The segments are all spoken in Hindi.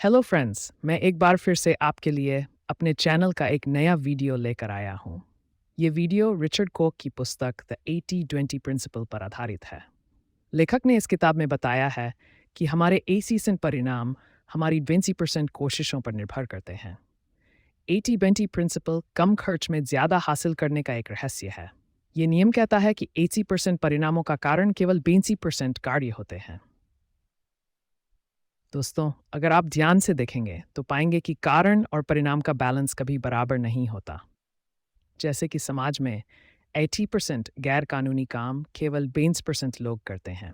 हेलो फ्रेंड्स, मैं एक बार फिर से आपके लिए अपने चैनल का एक नया वीडियो लेकर आया हूँ। ये वीडियो रिचर्ड कोक की पुस्तक द 80-20 प्रिंसिपल पर आधारित है। लेखक ने इस किताब में बताया है कि हमारे 80% परिणाम हमारी 20% कोशिशों पर निर्भर करते हैं। 80-20 प्रिंसिपल कम खर्च में ज़्यादा हासिल करने का एक रहस्य है। ये नियम कहता है कि 80% परिणामों का कारण केवल 20% कार्य होते हैं। दोस्तों, अगर आप ध्यान से देखेंगे तो पाएंगे कि कारण और परिणाम का बैलेंस कभी बराबर नहीं होता। जैसे कि समाज में 80% गैर कानूनी काम केवल 20% लोग करते हैं।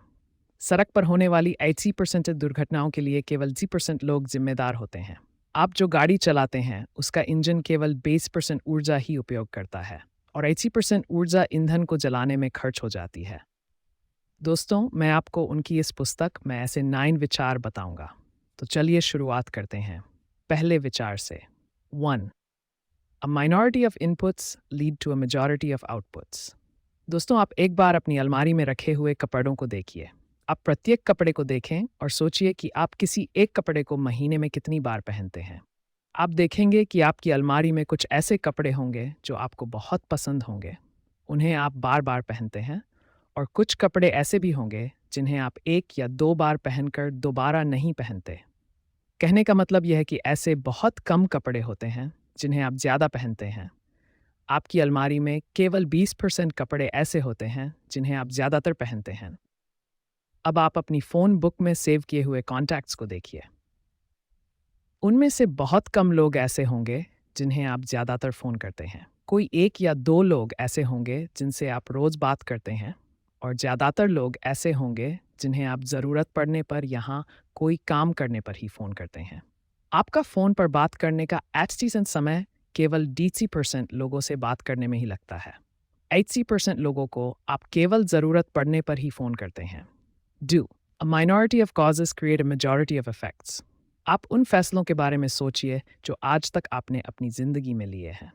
सड़क पर होने वाली 80% दुर्घटनाओं के लिए केवल 20% लोग जिम्मेदार होते हैं। आप जो गाड़ी चलाते हैं उसका इंजन केवल 20% ऊर्जा ही उपयोग करता है और 80% ऊर्जा ईंधन को जलाने में खर्च हो जाती है। दोस्तों, मैं आपको उनकी इस पुस्तक में ऐसे 9 विचार बताऊंगा। तो चलिए शुरुआत करते हैं पहले विचार से। 1. A minority of inputs lead to a majority of outputs. दोस्तों, आप एक बार अपनी अलमारी में रखे हुए कपड़ों को देखिए। आप प्रत्येक कपड़े को देखें और सोचिए कि आप किसी एक कपड़े को महीने में कितनी बार पहनते हैं। आप देखेंगे कि आपकी अलमारी में कुछ ऐसे कपड़े होंगे जो आपको बहुत पसंद होंगे। उन्हें आप बार बार पहनते हैं और कुछ कपड़े ऐसे भी होंगे जिन्हें आप एक या दो बार पहनकर दोबारा नहीं पहनते। कहने का मतलब यह है कि ऐसे बहुत कम कपड़े होते हैं जिन्हें आप ज़्यादा पहनते हैं। आपकी अलमारी में केवल 20% कपड़े ऐसे होते हैं जिन्हें आप ज़्यादातर पहनते हैं। अब आप अपनी फ़ोन बुक में सेव किए हुए कॉन्टैक्ट्स को देखिए। उनमें से बहुत कम लोग ऐसे होंगे जिन्हें आप ज़्यादातर फ़ोन करते हैं। कोई एक या दो लोग ऐसे होंगे जिनसे आप रोज़ बात करते हैं और ज़्यादातर लोग ऐसे होंगे जिन्हें आप ज़रूरत पड़ने पर यहाँ कोई काम करने पर ही फ़ोन करते हैं। आपका फ़ोन पर बात करने का 80% समय केवल 20% लोगों से बात करने में ही लगता है। 80% लोगों को आप केवल ज़रूरत पड़ने पर ही फ़ोन करते हैं। Do. A minority of causes create a majority of effects. आप उन फैसलों के बारे में सोचिए जो आज तक आपने अपनी ज़िंदगी में लिए हैं।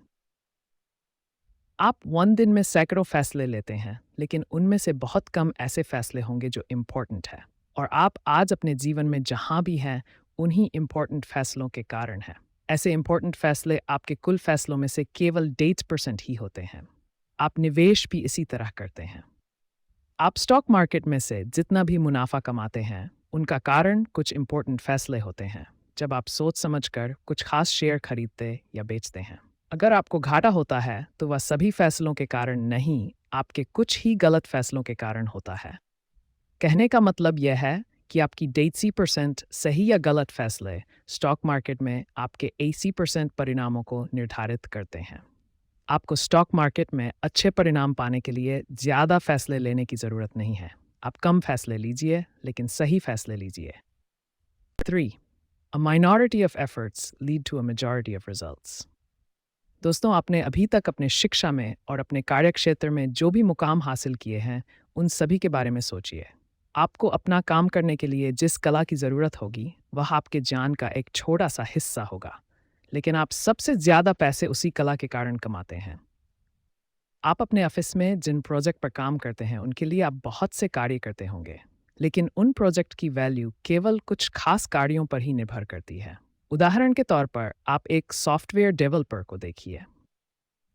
आप 1 दिन में सैकड़ों फैसले लेते हैं, लेकिन उनमें से बहुत कम ऐसे फैसले होंगे जो इम्पोर्टेंट है। और आप आज अपने जीवन में जहाँ भी हैं, उन्हीं इम्पोर्टेंट फैसलों के कारण हैं। ऐसे इम्पोर्टेंट फैसले आपके कुल फैसलों में से केवल 8% ही होते हैं। आप निवेश भी इसी तरह करते हैं। आप स्टॉक मार्केट में से जितना भी मुनाफा कमाते हैं, उनका कारण कुछ इम्पोर्टेंट फैसले होते हैं, जब आप सोच समझकर कुछ खास शेयर खरीदते या बेचते हैं। अगर आपको घाटा होता है, तो वह सभी फैसलों के कारण नहीं, आपके कुछ ही गलत फैसलों के कारण होता है। कहने का मतलब यह है कि आपकी 80% सही या गलत फैसले स्टॉक मार्केट में आपके 80% परिणामों को निर्धारित करते हैं। आपको स्टॉक मार्केट में अच्छे परिणाम पाने के लिए ज़्यादा फैसले लेने की ज़रूरत नहीं है। आप कम फैसले लीजिए, लेकिन सही फैसले लीजिए। 3. A minority of efforts lead to a majority of results. दोस्तों, आपने अभी तक अपने शिक्षा में और अपने कार्यक्षेत्र में जो भी मुकाम हासिल किए हैं, उन सभी के बारे में सोचिए। आपको अपना काम करने के लिए जिस कला की ज़रूरत होगी, वह आपके ज्ञान का एक छोटा सा हिस्सा होगा, लेकिन आप सबसे ज़्यादा पैसे उसी कला के कारण कमाते हैं। आप अपने ऑफिस में जिन प्रोजेक्ट पर काम करते हैं, उनके लिए आप बहुत से कार्य करते होंगे, लेकिन उन प्रोजेक्ट की वैल्यू केवल कुछ खास कार्यों पर ही निर्भर करती है। उदाहरण के तौर पर आप एक सॉफ्टवेयर डेवलपर को देखिए।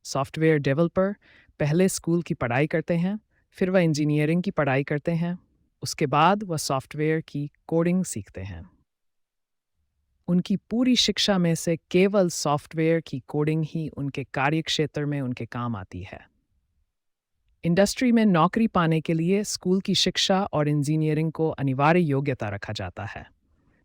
सॉफ्टवेयर डेवलपर पहले स्कूल की पढ़ाई करते हैं, फिर वह इंजीनियरिंग की पढ़ाई करते हैं, उसके बाद वह सॉफ्टवेयर की कोडिंग सीखते हैं। उनकी पूरी शिक्षा में से केवल सॉफ्टवेयर की कोडिंग ही उनके कार्यक्षेत्र में उनके काम आती है। इंडस्ट्री में नौकरी पाने के लिए स्कूल की शिक्षा और इंजीनियरिंग को अनिवार्य योग्यता रखा जाता है,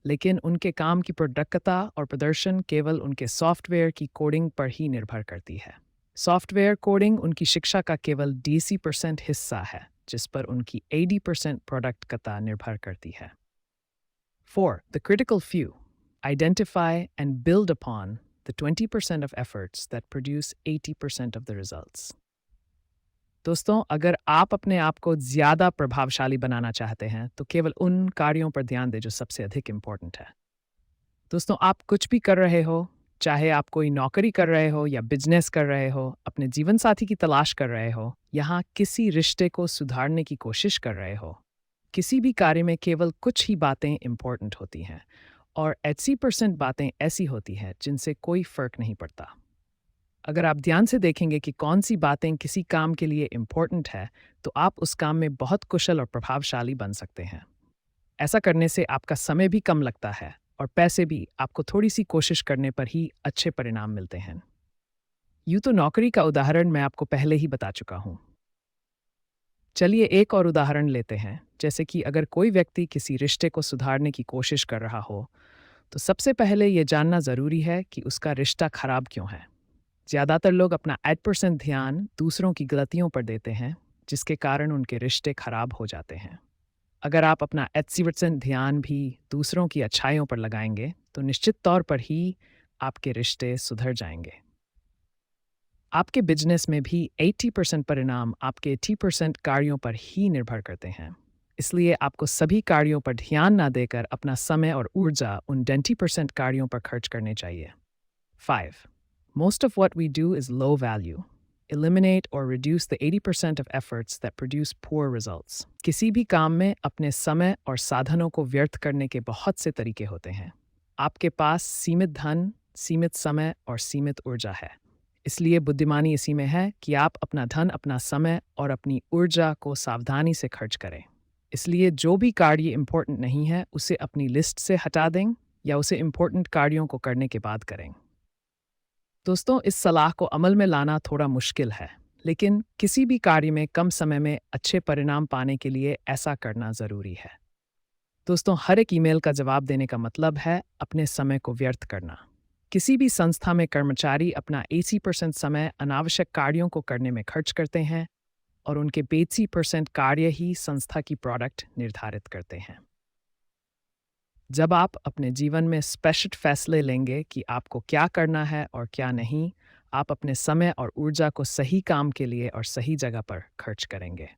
लेकिन उनके काम की प्रोडक्टता और प्रदर्शन केवल उनके सॉफ्टवेयर की कोडिंग पर ही निर्भर करती है। सॉफ्टवेयर कोडिंग उनकी शिक्षा का केवल 20% हिस्सा है, जिस पर उनकी 80% प्रोडक्टता निर्भर करती है। 4. The critical few. Identify and build upon the 20% of efforts that produce 80% of the results. दोस्तों, अगर आप अपने आप को ज़्यादा प्रभावशाली बनाना चाहते हैं, तो केवल उन कार्यों पर ध्यान दें जो सबसे अधिक इम्पोर्टेंट है। दोस्तों, आप कुछ भी कर रहे हो, चाहे आप कोई नौकरी कर रहे हो या बिजनेस कर रहे हो, अपने जीवन साथी की तलाश कर रहे हो, यहाँ किसी रिश्ते को सुधारने की कोशिश कर रहे हो, किसी भी कार्य में केवल कुछ ही बातें इम्पोर्टेंट होती हैं और 80% बातें ऐसी होती हैं जिनसे कोई फर्क नहीं पड़ता। अगर आप ध्यान से देखेंगे कि कौन सी बातें किसी काम के लिए इम्पोर्टेंट है, तो आप उस काम में बहुत कुशल और प्रभावशाली बन सकते हैं। ऐसा करने से आपका समय भी कम लगता है और पैसे भी आपको थोड़ी सी कोशिश करने पर ही अच्छे परिणाम मिलते हैं। यूं तो नौकरी का उदाहरण मैं आपको पहले ही बता चुका हूं। चलिए एक और उदाहरण लेते हैं, जैसे कि अगर कोई व्यक्ति किसी रिश्ते को सुधारने की कोशिश कर रहा हो, तो सबसे पहले ये जानना ज़रूरी है कि उसका रिश्ता खराब क्यों है। ज़्यादातर लोग अपना 8% ध्यान दूसरों की गलतियों पर देते हैं, जिसके कारण उनके रिश्ते खराब हो जाते हैं। अगर आप अपना 80% ध्यान भी दूसरों की अच्छाइयों पर लगाएंगे, तो निश्चित तौर पर ही आपके रिश्ते सुधर जाएंगे। आपके बिजनेस में भी 80% परिणाम आपके 80% कार्यों पर ही निर्भर करते हैं। इसलिए आपको सभी कार्यों पर ध्यान ना देकर अपना समय और ऊर्जा उन 20% कार्यों पर खर्च करने चाहिए। 5. Most of what we do is low value. Eliminate or reduce the 80% of efforts that produce poor results. किसी भी काम में अपने समय और साधनों को व्यर्थ करने के बहुत से तरीके होते हैं। आपके पास सीमित धन, सीमित समय और सीमित ऊर्जा है। इसलिए बुद्धिमानी इसी में है कि आप अपना धन, अपना समय और अपनी ऊर्जा को सावधानी से खर्च करें। इसलिए जो भी कार्य इम्पोर्टेंट नहीं है, उसे अपनी लिस्ट से हटा दें या उसे इम्पोर्टेंट कार्यों को करने के बाद करें। दोस्तों, इस सलाह को अमल में लाना थोड़ा मुश्किल है, लेकिन किसी भी कार्य में कम समय में अच्छे परिणाम पाने के लिए ऐसा करना ज़रूरी है। दोस्तों, हर एक ईमेल का जवाब देने का मतलब है अपने समय को व्यर्थ करना। किसी भी संस्था में कर्मचारी अपना 80% समय अनावश्यक कार्यों को करने में खर्च करते हैं और उनके 80% कार्य ही संस्था की प्रोडक्ट निर्धारित करते हैं। जब आप अपने जीवन में स्पष्ट फैसले लेंगे कि आपको क्या करना है और क्या नहीं, आप अपने समय और ऊर्जा को सही काम के लिए और सही जगह पर खर्च करेंगे।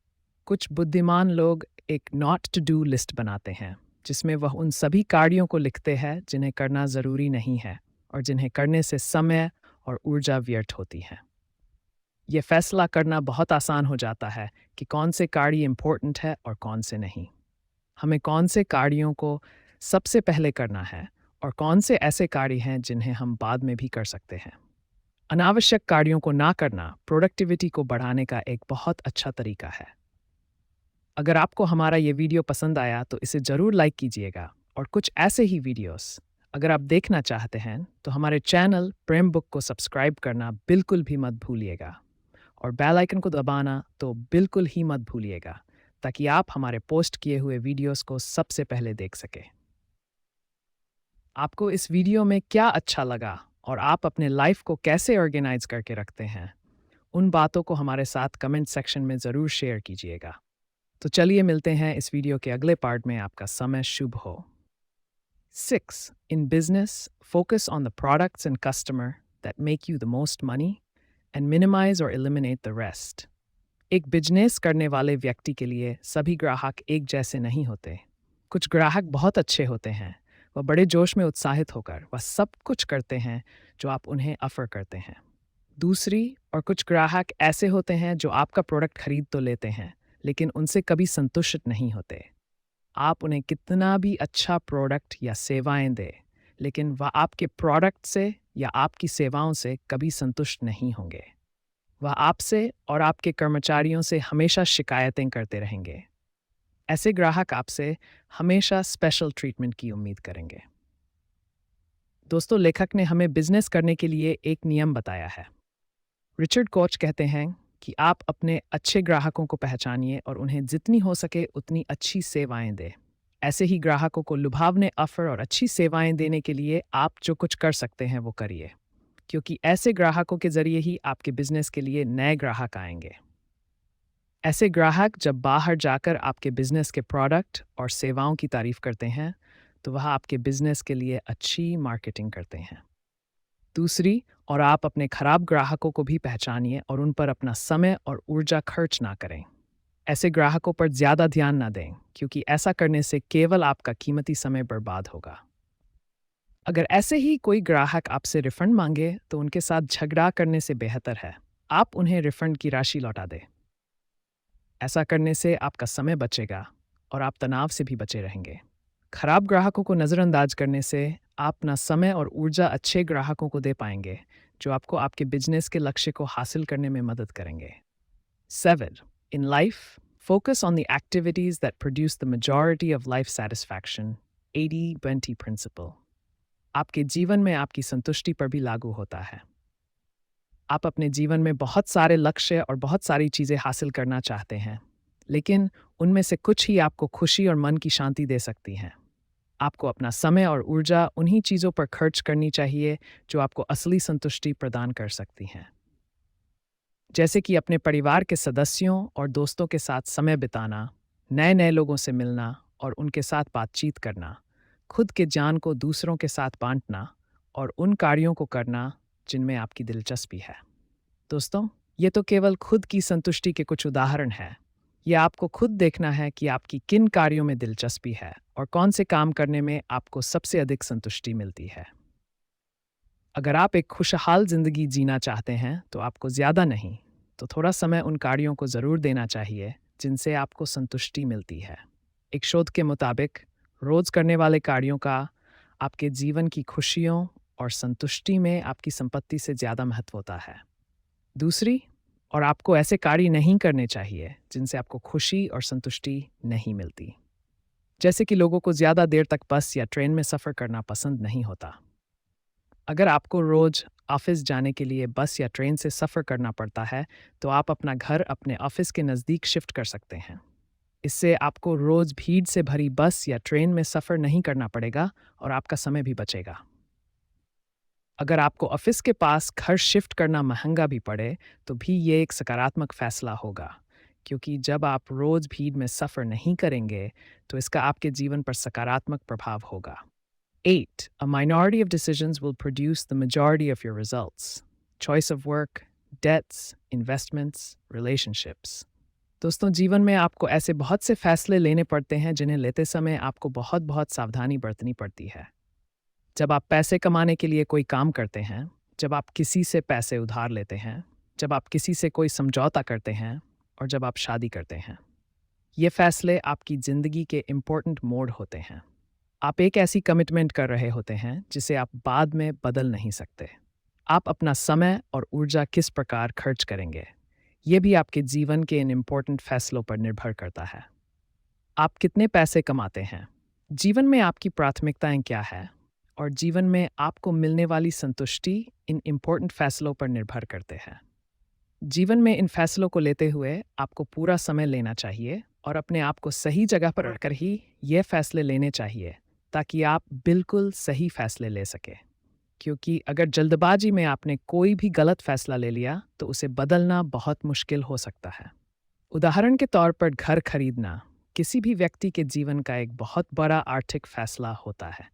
कुछ बुद्धिमान लोग एक नॉट टू डू लिस्ट बनाते हैं, जिसमें वह उन सभी कार्यों को लिखते हैं जिन्हें करना ज़रूरी नहीं है और जिन्हें करने से समय और ऊर्जा व्यर्थ होती है। यह फैसला करना बहुत आसान हो जाता है कि कौन से कार्य इम्पोर्टेंट है और कौन से नहीं। हमें कौन से कार्यों को सबसे पहले करना है और कौन से ऐसे कार्य हैं जिन्हें हम बाद में भी कर सकते हैं। अनावश्यक कार्यों को ना करना प्रोडक्टिविटी को बढ़ाने का एक बहुत अच्छा तरीका है। अगर आपको हमारा ये वीडियो पसंद आया तो इसे ज़रूर लाइक कीजिएगा और कुछ ऐसे ही वीडियोस अगर आप देखना चाहते हैं तो हमारे चैनल प्रेम बुक को सब्सक्राइब करना बिल्कुल भी मत भूलिएगा और बेल आइकन को दबाना तो बिल्कुल ही मत भूलिएगा, ताकि आप हमारे पोस्ट किए हुए वीडियोस को सबसे पहले देख सकें। आपको इस वीडियो में क्या अच्छा लगा और आप अपने लाइफ को कैसे ऑर्गेनाइज करके रखते हैं, उन बातों को हमारे साथ कमेंट सेक्शन में ज़रूर शेयर कीजिएगा। तो चलिए मिलते हैं इस वीडियो के अगले पार्ट में। आपका समय शुभ हो। 6. In business, focus on the products and customer that make you the most money and minimize or eliminate the rest. एक बिजनेस करने वाले व्यक्ति के लिए सभी ग्राहक एक जैसे नहीं होते। कुछ ग्राहक बहुत अच्छे होते हैं, वह बड़े जोश में उत्साहित होकर वह सब कुछ करते हैं जो आप उन्हें ऑफर करते हैं। दूसरी और कुछ ग्राहक ऐसे होते हैं जो आपका प्रोडक्ट खरीद तो लेते हैं, लेकिन उनसे कभी संतुष्ट नहीं होते। आप उन्हें कितना भी अच्छा प्रोडक्ट या सेवाएं दें, लेकिन वह आपके प्रोडक्ट से या आपकी सेवाओं से कभी संतुष्ट नहीं होंगे। वह आपसे और आपके कर्मचारियों से हमेशा शिकायतें करते रहेंगे। ऐसे ग्राहक आपसे हमेशा स्पेशल ट्रीटमेंट की उम्मीद करेंगे। दोस्तों, लेखक ने हमें बिजनेस करने के लिए एक नियम बताया है। रिचर्ड कोच कहते हैं कि आप अपने अच्छे ग्राहकों को पहचानिए और उन्हें जितनी हो सके उतनी अच्छी सेवाएं दें। ऐसे ही ग्राहकों को लुभावने ऑफर और अच्छी सेवाएं देने के लिए आप जो कुछ कर सकते हैं वो करिए, क्योंकि ऐसे ग्राहकों के जरिए ही आपके बिजनेस के लिए नए ग्राहक आएंगे। ऐसे ग्राहक जब बाहर जाकर आपके बिजनेस के प्रोडक्ट और सेवाओं की तारीफ करते हैं, तो वह आपके बिजनेस के लिए अच्छी मार्केटिंग करते हैं। दूसरी और आप अपने खराब ग्राहकों को भी पहचानिए और उन पर अपना समय और ऊर्जा खर्च ना करें। ऐसे ग्राहकों पर ज़्यादा ध्यान ना दें, क्योंकि ऐसा करने से केवल आपका कीमती समय बर्बाद होगा। अगर ऐसे ही कोई ग्राहक आपसे रिफंड मांगे तो उनके साथ झगड़ा करने से बेहतर है आप उन्हें रिफंड की राशि लौटा दें। ऐसा करने से आपका समय बचेगा और आप तनाव से भी बचे रहेंगे। खराब ग्राहकों को नज़रअंदाज करने से आप अपना समय और ऊर्जा अच्छे ग्राहकों को दे पाएंगे, जो आपको आपके बिजनेस के लक्ष्य को हासिल करने में मदद करेंगे। 7. In life, focus on the activities that produce the majority of life satisfaction. 80-20 principle. आपके जीवन में आपकी संतुष्टि पर भी लागू होता है। आप अपने जीवन में बहुत सारे लक्ष्य और बहुत सारी चीज़ें हासिल करना चाहते हैं, लेकिन उनमें से कुछ ही आपको खुशी और मन की शांति दे सकती हैं। आपको अपना समय और ऊर्जा उन्हीं चीज़ों पर खर्च करनी चाहिए जो आपको असली संतुष्टि प्रदान कर सकती हैं, जैसे कि अपने परिवार के सदस्यों और दोस्तों के साथ समय बिताना, नए नए लोगों से मिलना और उनके साथ बातचीत करना, खुद के ज्ञान को दूसरों के साथ बांटना और उन कार्यों को करना जिनमें आपकी दिलचस्पी है। दोस्तों, ये तो केवल खुद की संतुष्टि के कुछ उदाहरण हैं। यह आपको खुद देखना है कि आपकी किन कार्यों में दिलचस्पी है और कौन से काम करने में आपको सबसे अधिक संतुष्टि मिलती है। अगर आप एक खुशहाल जिंदगी जीना चाहते हैं तो आपको ज़्यादा नहीं तो थोड़ा समय उन कार्यों को ज़रूर देना चाहिए जिनसे आपको संतुष्टि मिलती है। एक शोध के मुताबिक रोज़ करने वाले कार्यों का आपके जीवन की खुशियों और संतुष्टि में आपकी संपत्ति से ज़्यादा महत्व होता है। दूसरी, और आपको ऐसे कार्य नहीं करने चाहिए जिनसे आपको खुशी और संतुष्टि नहीं मिलती, जैसे कि लोगों को ज़्यादा देर तक बस या ट्रेन में सफ़र करना पसंद नहीं होता। अगर आपको रोज़ ऑफिस जाने के लिए बस या ट्रेन से सफ़र करना पड़ता है, तो आप अपना घर अपने ऑफिस के नज़दीक शिफ्ट कर सकते हैं। इससे आपको रोज़ भीड़ से भरी बस या ट्रेन में सफ़र नहीं करना पड़ेगा और आपका समय भी बचेगा। अगर आपको ऑफिस के पास घर शिफ्ट करना महंगा भी पड़े, तो भी ये एक सकारात्मक फ़ैसला होगा, क्योंकि जब आप रोज़ भीड़ में सफ़र नहीं करेंगे, तो इसका आपके जीवन पर सकारात्मक प्रभाव होगा। 8. A minority of decisions will produce the majority of your results. Choice of work, debts, investments, relationships. दोस्तों, जीवन में आपको ऐसे बहुत से फैसले लेने पड़ते हैं जिन्हें लेते समय आपको बहुत बहुत सावधानी बरतनी पड़ती है। जब आप पैसे कमाने के लिए कोई काम करते हैं, जब आप किसी से पैसे उधार लेते हैं, जब आप किसी से कोई समझौता करते हैं और जब आप शादी करते हैं, ये फैसले आपकी ज़िंदगी के इम्पोर्टेंट मोड़ होते हैं। आप एक ऐसी कमिटमेंट कर रहे होते हैं जिसे आप बाद में बदल नहीं सकते। आप अपना समय और ऊर्जा किस प्रकार खर्च करेंगे, ये भी आपके जीवन के इन इम्पोर्टेंट फैसलों पर निर्भर करता है। आप कितने पैसे कमाते हैं, जीवन में आपकी प्राथमिकताएं क्या है और जीवन में आपको मिलने वाली संतुष्टि इन इम्पोर्टेंट फैसलों पर निर्भर करते हैं। जीवन में इन फैसलों को लेते हुए आपको पूरा समय लेना चाहिए और अपने आप को सही जगह पर रखकर ही ये फैसले लेने चाहिए, ताकि आप बिल्कुल सही फैसले ले सके। क्योंकि अगर जल्दबाजी में आपने कोई भी गलत फैसला ले लिया तो उसे बदलना बहुत मुश्किल हो सकता है। उदाहरण के तौर पर घर खरीदना किसी भी व्यक्ति के जीवन का एक बहुत बड़ा आर्थिक फैसला होता है।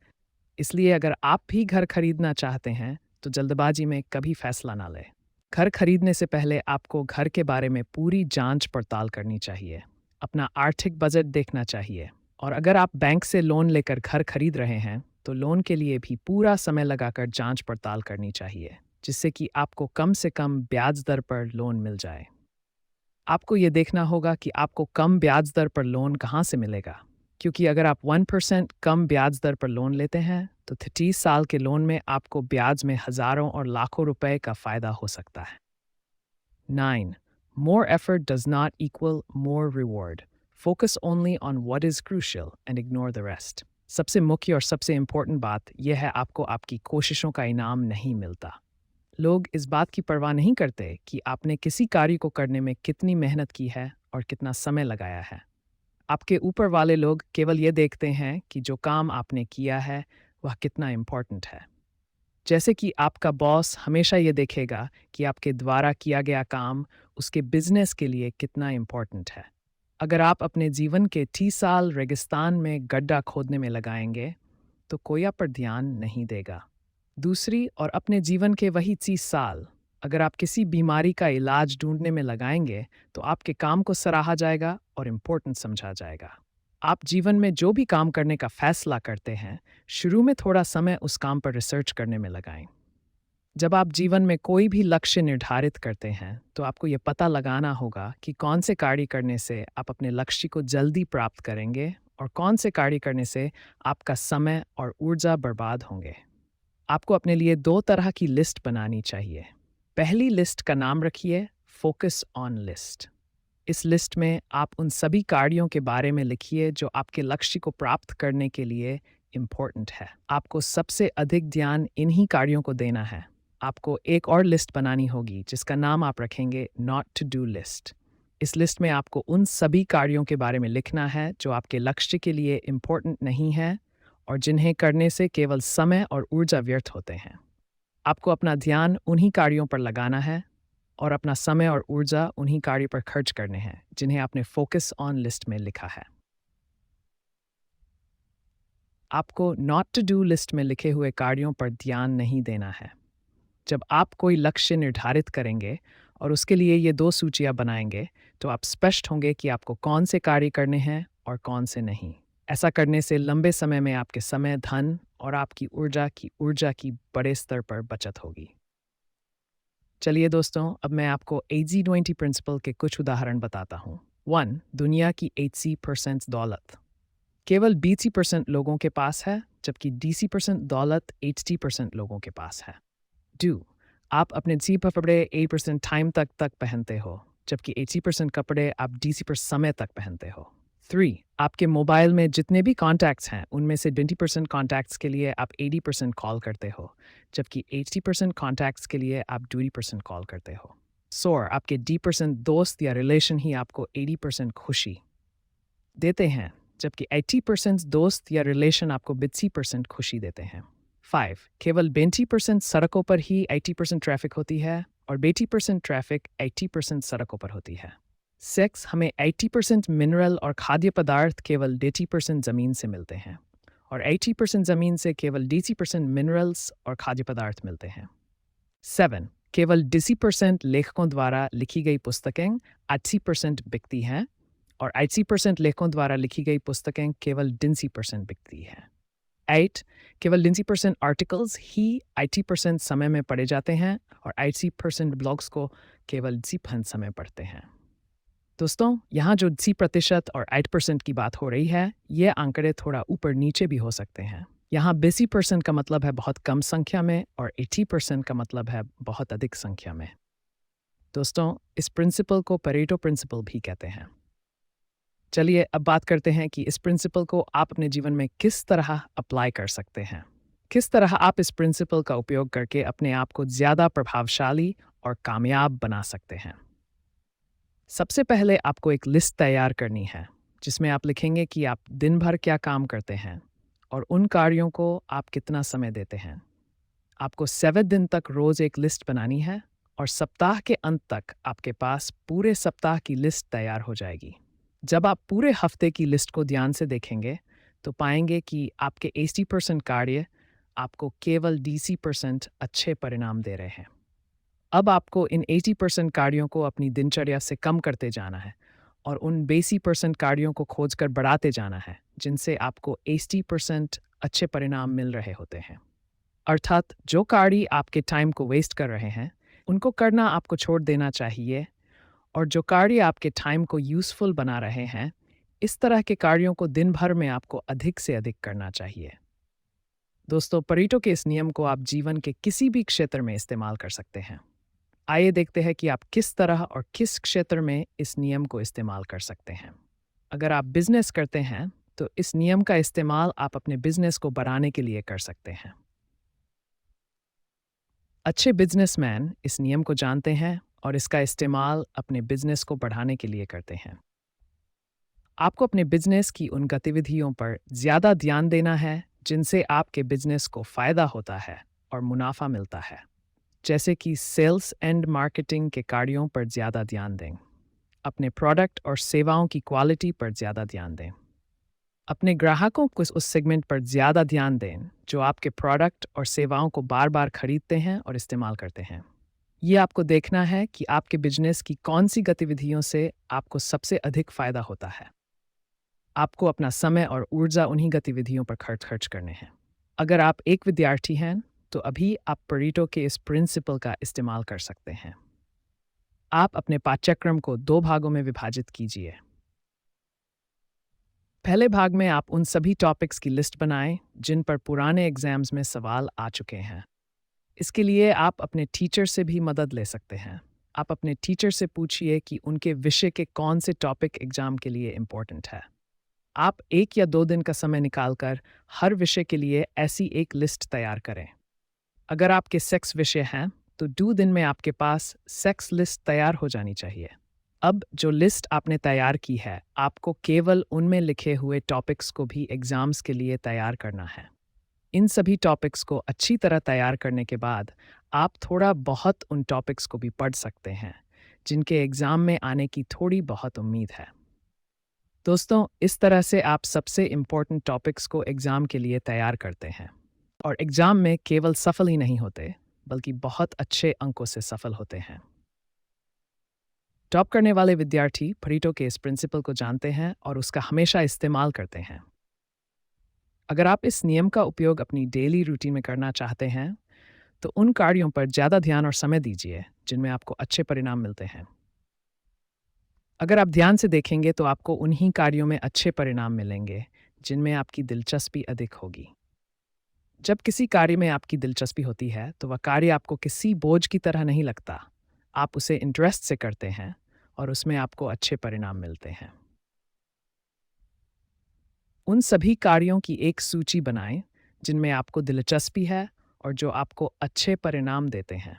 इसलिए अगर आप भी घर खरीदना चाहते हैं तो जल्दबाजी में कभी फैसला ना लें। घर खरीदने से पहले आपको घर के बारे में पूरी जांच पड़ताल करनी चाहिए, अपना आर्थिक बजट देखना चाहिए और अगर आप बैंक से लोन लेकर घर खरीद रहे हैं तो लोन के लिए भी पूरा समय लगाकर जांच पड़ताल करनी चाहिए, जिससे कि आपको कम से कम ब्याज दर पर लोन मिल जाए। आपको ये देखना होगा कि आपको कम ब्याज दर पर लोन कहाँ से मिलेगा, क्योंकि अगर आप 1% कम ब्याज दर पर लोन लेते हैं तो 30 साल के लोन में आपको ब्याज में हज़ारों और लाखों रुपए का फ़ायदा हो सकता है। 9. More effort does not equal more reward. Focus only on what is crucial and ignore the rest. सबसे मुख्य और सबसे इम्पोर्टेंट बात यह है, आपको आपकी कोशिशों का इनाम नहीं मिलता। लोग इस बात की परवाह नहीं करते कि आपने किसी कार्य को करने में कितनी मेहनत की है और कितना समय लगाया है। आपके ऊपर वाले लोग केवल ये देखते हैं कि जो काम आपने किया है वह कितना इम्पोर्टेंट है। जैसे कि आपका बॉस हमेशा ये देखेगा कि आपके द्वारा किया गया काम उसके बिजनेस के लिए कितना इम्पोर्टेंट है। अगर आप अपने जीवन के 30 साल रेगिस्तान में गड्ढा खोदने में लगाएंगे तो कोई आप पर ध्यान नहीं देगा। दूसरी और अपने जीवन के वही 30 साल अगर आप किसी बीमारी का इलाज ढूंढने में लगाएंगे तो आपके काम को सराहा जाएगा और इम्पोर्टेंट समझा जाएगा। आप जीवन में जो भी काम करने का फैसला करते हैं, शुरू में थोड़ा समय उस काम पर रिसर्च करने में लगाएं। जब आप जीवन में कोई भी लक्ष्य निर्धारित करते हैं तो आपको ये पता लगाना होगा कि कौन से कार्य करने से आप अपने लक्ष्य को जल्दी प्राप्त करेंगे और कौन से कार्य करने से आपका समय और ऊर्जा बर्बाद होंगे। आपको अपने लिए 2 तरह की लिस्ट बनानी चाहिए। पहली लिस्ट का नाम रखिए फोकस ऑन लिस्ट। इस लिस्ट में आप उन सभी कार्यों के बारे में लिखिए जो आपके लक्ष्य को प्राप्त करने के लिए इम्पोर्टेंट है। आपको सबसे अधिक ध्यान इन्हीं कार्यों को देना है। आपको एक और लिस्ट बनानी होगी जिसका नाम आप रखेंगे नॉट टू डू लिस्ट। इस लिस्ट में आपको उन सभी कार्यों के बारे में लिखना है जो आपके लक्ष्य के लिए इम्पोर्टेंट नहीं है और जिन्हें करने से केवल समय और ऊर्जा व्यर्थ होते हैं। आपको अपना ध्यान उन्हीं कार्यों पर लगाना है और अपना समय और ऊर्जा उन्हीं कार्यों पर खर्च करने हैं जिन्हें आपने फोकस ऑन लिस्ट में लिखा है। आपको नॉट टू डू लिस्ट में लिखे हुए कार्यों पर ध्यान नहीं देना है। जब आप कोई लक्ष्य निर्धारित करेंगे और उसके लिए ये 2 सूचियां बनाएंगे तो आप स्पष्ट होंगे कि आपको कौन से कार्य करने हैं और कौन से नहीं। ऐसा करने से लंबे समय में आपके समय, धन और आपकी ऊर्जा की बड़े स्तर पर बचत होगी। चलिए दोस्तों, अब मैं आपको 80-20 प्रिंसिपल के कुछ उदाहरण बताता हूँ। 1. दुनिया की 80% दौलत केवल 20% लोगों के पास है, जबकि 20% दौलत 80% लोगों के पास है। 2. आप अपने 80 कपड़े 8% टाइम तक पहनते हो, जबकि 80% कपड़े आप 20% समय तक पहनते हो। 3. आपके मोबाइल में जितने भी कॉन्टैक्ट्स हैं उनमें से 20% कॉन्टैक्ट्स के लिए आप 80% कॉल करते हो, जबकि 80% कॉन्टैक्ट्स के लिए आप 20% कॉल करते हो। 4. आपके 10% दोस्त या रिलेशन ही आपको 80% खुशी देते हैं, जबकि 80% दोस्त या रिलेशन आपको 20% खुशी देते हैं। 5. केवल 20% सड़कों पर ही 80% ट्रैफिक होती है और 80% ट्रैफिक 80% सड़कों पर होती है। 6. हमें 80% मिनरल और खाद्य पदार्थ केवल 80% ज़मीन से मिलते हैं और 80% ज़मीन से केवल 20% मिनरल्स और खाद्य पदार्थ मिलते हैं। 7. केवल 20% लेखकों द्वारा लिखी गई पुस्तकें 80% बिकती हैं और 80% लेखकों द्वारा लिखी गई पुस्तकें केवल 20% बिकती हैं। 8. केवल 20% आर्टिकल्स ही 80% समय में पढ़े जाते हैं और 80% ब्लॉग्स को केवल 20% समय पढ़ते हैं। दोस्तों, यहाँ जो 80% और 8% की बात हो रही है, ये आंकड़े थोड़ा ऊपर नीचे भी हो सकते हैं। यहाँ 20% का मतलब है बहुत कम संख्या में और 80% का मतलब है बहुत अधिक संख्या में। दोस्तों, इस प्रिंसिपल को परेटो प्रिंसिपल भी कहते हैं। चलिए अब बात करते हैं कि इस प्रिंसिपल को आप अपने जीवन में किस तरह अप्लाई कर सकते हैं। किस तरह आप इस प्रिंसिपल का उपयोग करके अपने आप को ज़्यादा प्रभावशाली और कामयाब बना सकते हैं। सबसे पहले आपको एक लिस्ट तैयार करनी है जिसमें आप लिखेंगे कि आप दिन भर क्या काम करते हैं और उन कार्यों को आप कितना समय देते हैं। आपको 7 दिन तक रोज एक लिस्ट बनानी है और सप्ताह के अंत तक आपके पास पूरे सप्ताह की लिस्ट तैयार हो जाएगी। जब आप पूरे हफ्ते की लिस्ट को ध्यान से देखेंगे तो पाएंगे कि आपके 80% कार्य आपको केवल 20% अच्छे परिणाम दे रहे हैं। अब आपको इन 80% कार्यों को अपनी दिनचर्या से कम करते जाना है और उन 20% कार्यों को खोजकर बढ़ाते जाना है जिनसे आपको 80% अच्छे परिणाम मिल रहे होते हैं। अर्थात जो कार्य आपके टाइम को वेस्ट कर रहे हैं उनको करना आपको छोड़ देना चाहिए और जो कार्य आपके टाइम को यूज़फुल बना रहे हैं, इस तरह के कार्यों को दिन भर में आपको अधिक से अधिक करना चाहिए। दोस्तों, परेटो के इस नियम को आप जीवन के किसी भी क्षेत्र में इस्तेमाल कर सकते हैं। आइए देखते हैं कि आप किस तरह और किस क्षेत्र में इस नियम को इस्तेमाल कर सकते हैं। अगर आप बिजनेस करते हैं तो इस नियम का इस्तेमाल आप अपने बिजनेस को बढ़ाने के लिए कर सकते हैं। अच्छे बिजनेसमैन इस नियम को जानते हैं और इसका इस्तेमाल अपने बिजनेस को बढ़ाने के लिए करते हैं। आपको अपने बिजनेस की उन गतिविधियों पर ज़्यादा ध्यान देना है जिनसे आपके बिजनेस को फ़ायदा होता है और मुनाफा मिलता है, जैसे कि सेल्स एंड मार्केटिंग के कार्यों पर ज़्यादा ध्यान दें। अपने प्रोडक्ट और सेवाओं की क्वालिटी पर ज़्यादा ध्यान दें। अपने ग्राहकों को उस सेगमेंट पर ज़्यादा ध्यान दें जो आपके प्रोडक्ट और सेवाओं को बार बार खरीदते हैं और इस्तेमाल करते हैं। ये आपको देखना है कि आपके बिजनेस की कौन सी गतिविधियों से आपको सबसे अधिक फ़ायदा होता है। आपको अपना समय और ऊर्जा उन्हीं गतिविधियों पर खर्च करने हैं। अगर आप एक विद्यार्थी हैं तो अभी आप परेटो के इस प्रिंसिपल का इस्तेमाल कर सकते हैं। आप अपने पाठ्यक्रम को 2 भागों में विभाजित कीजिए। पहले भाग में आप उन सभी टॉपिक्स की लिस्ट बनाएं जिन पर पुराने एग्जाम्स में सवाल आ चुके हैं। इसके लिए आप अपने टीचर से भी मदद ले सकते हैं। आप अपने टीचर से पूछिए कि उनके विषय के कौन से टॉपिक एग्जाम के लिए इम्पोर्टेंट है। आप 1 या 2 दिन का समय निकालकर हर विषय के लिए ऐसी एक लिस्ट तैयार करें। अगर आपके सेक्स विषय हैं, तो 2 दिन में आपके पास सेक्स लिस्ट तैयार हो जानी चाहिए। अब जो लिस्ट आपने तैयार की है, आपको केवल उनमें लिखे हुए टॉपिक्स को भी एग्जाम्स के लिए तैयार करना है। इन सभी टॉपिक्स को अच्छी तरह तैयार करने के बाद आप थोड़ा बहुत उन टॉपिक्स को भी पढ़ सकते हैं जिनके एग्ज़ाम में आने की थोड़ी बहुत उम्मीद है। दोस्तों, इस तरह से आप सबसे इम्पोर्टेंट टॉपिक्स को एग्ज़ाम के लिए तैयार करते हैं और एग्ज़ाम में केवल सफल ही नहीं होते, बल्कि बहुत अच्छे अंकों से सफल होते हैं। टॉप करने वाले विद्यार्थी परेटो के इस प्रिंसिपल को जानते हैं और उसका हमेशा इस्तेमाल करते हैं। अगर आप इस नियम का उपयोग अपनी डेली रूटीन में करना चाहते हैं, तो उन कार्यों पर ज़्यादा ध्यान और समय दीजिए जिनमें आपको अच्छे परिणाम मिलते हैं। अगर आप ध्यान से देखेंगे तो आपको उन्हीं कार्यों में अच्छे परिणाम मिलेंगे जिनमें आपकी दिलचस्पी अधिक होगी। जब किसी कार्य में आपकी दिलचस्पी होती है तो वह कार्य आपको किसी बोझ की तरह नहीं लगता। आप उसे इंटरेस्ट से करते हैं और उसमें आपको अच्छे परिणाम मिलते हैं। उन सभी कार्यों की एक सूची बनाएं जिनमें आपको दिलचस्पी है और जो आपको अच्छे परिणाम देते हैं।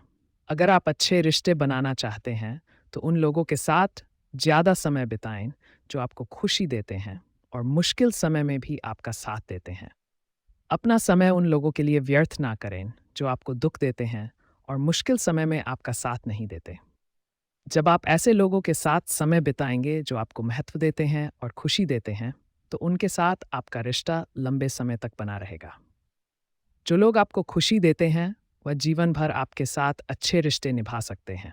अगर आप अच्छे रिश्ते बनाना चाहते हैं तो उन लोगों के साथ ज़्यादा समय बिताएं जो आपको खुशी देते हैं और मुश्किल समय में भी आपका साथ देते हैं। अपना समय उन लोगों के लिए व्यर्थ ना करें जो आपको दुख देते हैं और मुश्किल समय में आपका साथ नहीं देते। जब आप ऐसे लोगों के साथ समय बिताएंगे जो आपको महत्व देते हैं और खुशी देते हैं, तो उनके साथ आपका रिश्ता लंबे समय तक बना रहेगा। जो लोग आपको खुशी देते हैं, वह जीवन भर आपके साथ अच्छे रिश्ते निभा सकते हैं।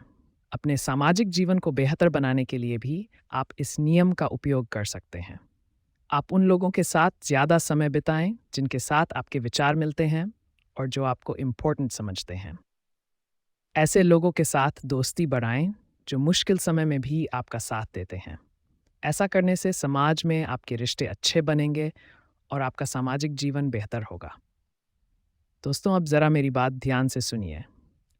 अपने सामाजिक जीवन को बेहतर बनाने के लिए भी आप इस नियम का उपयोग कर सकते हैं। आप उन लोगों के साथ ज़्यादा समय बिताएं जिनके साथ आपके विचार मिलते हैं और जो आपको इम्पोर्टेंट समझते हैं। ऐसे लोगों के साथ दोस्ती बढ़ाएं जो मुश्किल समय में भी आपका साथ देते हैं। ऐसा करने से समाज में आपके रिश्ते अच्छे बनेंगे और आपका सामाजिक जीवन बेहतर होगा। दोस्तों, अब ज़रा मेरी बात ध्यान से सुनिए।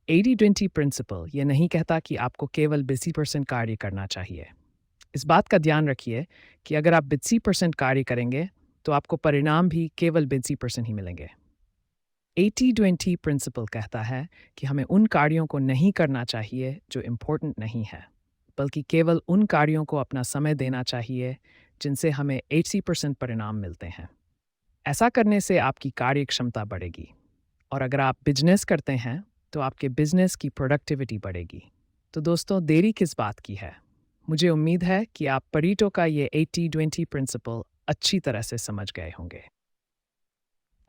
80-20 प्रिंसिपल ये नहीं कहता कि आपको केवल 20% कार्य करना चाहिए। इस बात का ध्यान रखिए कि अगर आप 20% कार्य करेंगे तो आपको परिणाम भी केवल 20% ही मिलेंगे। 80-20 प्रिंसिपल कहता है कि हमें उन कार्यों को नहीं करना चाहिए जो इम्पोर्टेंट नहीं है, बल्कि केवल उन कार्यों को अपना समय देना चाहिए जिनसे हमें 80% परिणाम मिलते हैं। ऐसा करने से आपकी कार्य क्षमता बढ़ेगी और अगर आप बिजनेस करते हैं तो आपके बिजनेस की प्रोडक्टिविटी बढ़ेगी। तो दोस्तों, देरी किस बात की है? मुझे उम्मीद है कि आप परेटो का ये 80-20 प्रिंसिपल अच्छी तरह से समझ गए होंगे।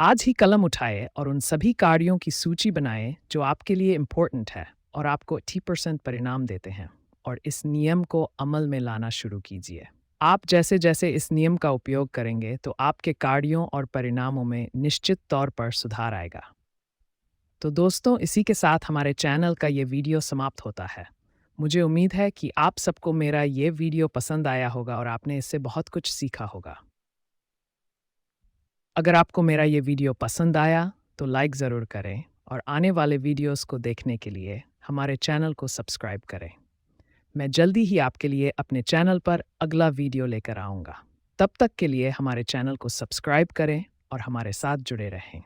आज ही कलम उठाए और उन सभी कार्यों की सूची बनाएं जो आपके लिए इम्पोर्टेंट है और आपको 80% परिणाम देते हैं, और इस नियम को अमल में लाना शुरू कीजिए। आप जैसे जैसे इस नियम का उपयोग करेंगे तो आपके कार्यों और परिणामों में निश्चित तौर पर सुधार आएगा। तो दोस्तों, इसी के साथ हमारे चैनल का ये वीडियो समाप्त होता है। मुझे उम्मीद है कि आप सबको मेरा ये वीडियो पसंद आया होगा और आपने इससे बहुत कुछ सीखा होगा। अगर आपको मेरा ये वीडियो पसंद आया तो लाइक ज़रूर करें और आने वाले वीडियोस को देखने के लिए हमारे चैनल को सब्सक्राइब करें। मैं जल्दी ही आपके लिए अपने चैनल पर अगला वीडियो लेकर आऊँगा। तब तक के लिए हमारे चैनल को सब्सक्राइब करें और हमारे साथ जुड़े रहें।